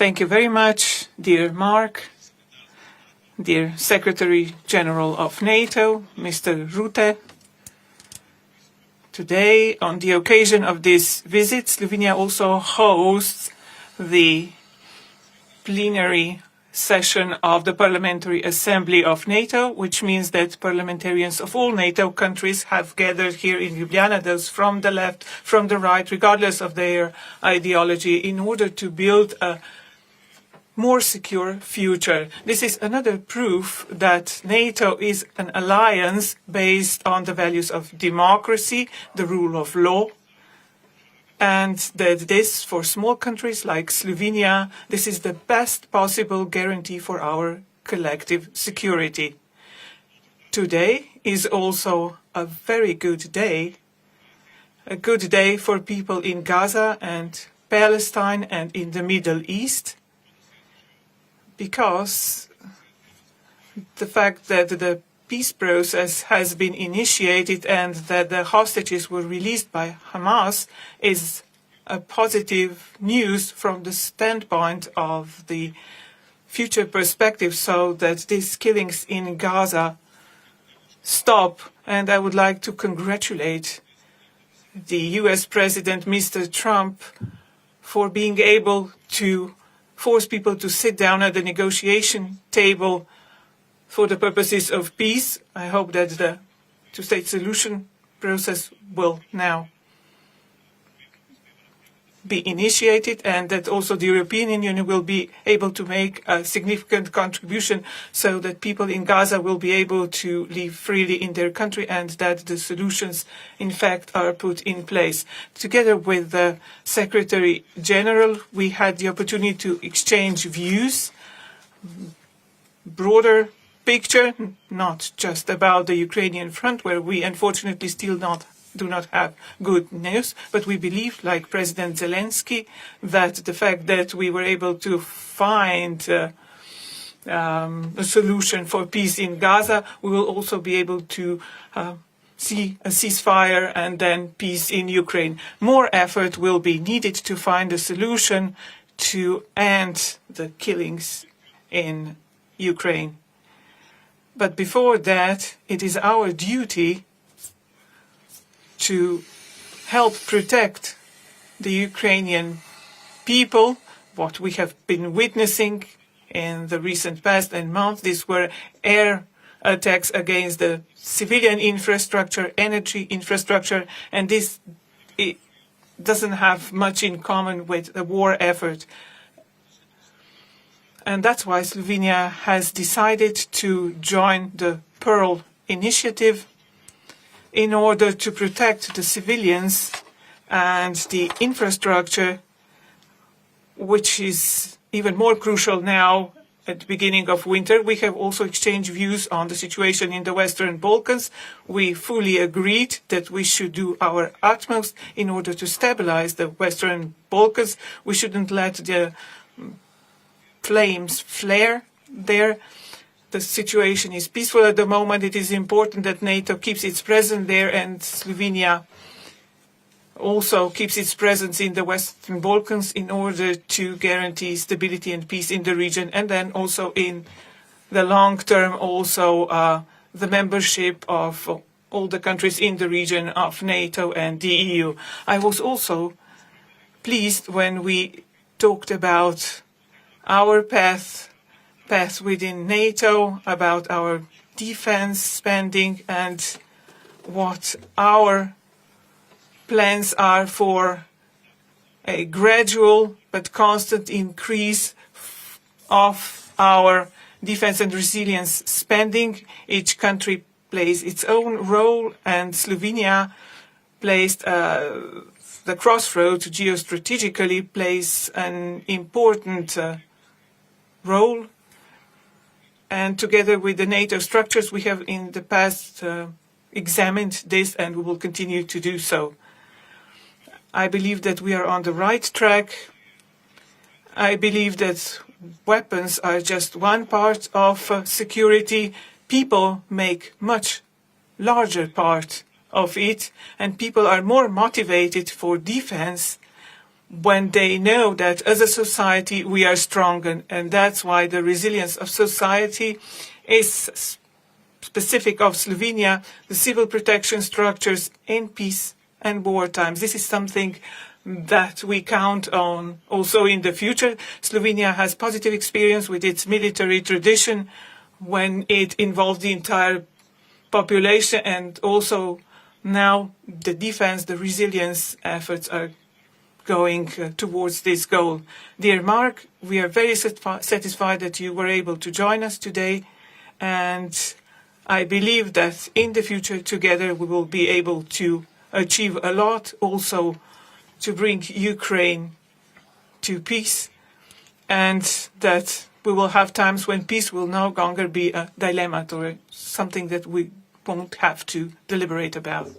Thank you very much, dear Mark, dear Secretary General of NATO, Mr. Rutte. Today, on the occasion of this visit, Slovenia also hosts the plenary session of the Parliamentary Assembly of NATO, which means that parliamentarians of all NATO countries have gathered here in Ljubljana, those from the left, from the right, regardless of their ideology, in order to build a more secure future. This is another proof that NATO is an alliance based on the values of democracy, the rule of law, and that this, for small countries like Slovenia, this is the best possible guarantee for our collective security. Today is also a very good day, a good day for people in Gaza and Palestine and in the Middle East, because the fact that the peace process has been initiated and that the hostages were released by Hamas is a positive news from the standpoint of the future perspective, so that these killings in Gaza stop. And I would like to congratulate the US President, Mr. Trump, for being able to force people to sit down at the negotiation table for the purposes of peace. I hope that the two-state solution process will now be initiated, and that also the European Union will be able to make a significant contribution so that people in Gaza will be able to live freely in their country, and that the solutions, in fact, are put in place. Together with the Secretary General, we had the opportunity to exchange views, broader picture, not just about the Ukrainian front, where we unfortunately still do not have good news, but we believe, like President Zelensky, that the fact that we were able to find a solution for peace in Gaza, we will also be able to see a ceasefire and then peace in Ukraine. More effort will be needed to find a solution to end the killings in Ukraine. But before that, it is our duty to help protect the Ukrainian people. What we have been witnessing in the recent past and months, these were air attacks against the civilian infrastructure, energy infrastructure, and it doesn't have much in common with the war effort. And that's why Slovenia has decided to join the Pearl Initiative in order to protect the civilians and the infrastructure, which is even more crucial now at the beginning of winter. We have also exchanged views on the situation in the Western Balkans. We fully agreed that we should do our utmost in order to stabilize the Western Balkans. We shouldn't let the flames flare there. The situation is peaceful at the moment. It is important that NATO keeps its presence there, and Slovenia also keeps its presence in the Western Balkans in order to guarantee stability and peace in the region, and then also in the long term also the membership of all the countries in the region of NATO and the EU. I was also pleased when we talked about our path within NATO, about our defense spending, and what our plans are for a gradual but constant increase of our defense and resilience spending. Each country plays its own role, and Slovenia placed the crossroads geostrategically plays an important role. And together with the NATO structures, we have in the past examined this, and we will continue to do so. I believe that we are on the right track. I believe that weapons are just one part of security. People make much larger part of it, and people are more motivated for defense when they know that as a society we are strong, and that's why the resilience of society is specific of Slovenia, the civil protection structures in peace and war times. This is something that we count on also in the future. Slovenia has positive experience with its military tradition when it involved the entire population, and also now the defense, the resilience efforts are going towards this goal. Dear Mark, we are very satisfied that you were able to join us today, and I believe that in the future together we will be able to achieve a lot, also to bring Ukraine to peace, and that we will have times when peace will no longer be a dilemma or something that we won't have to deliberate about.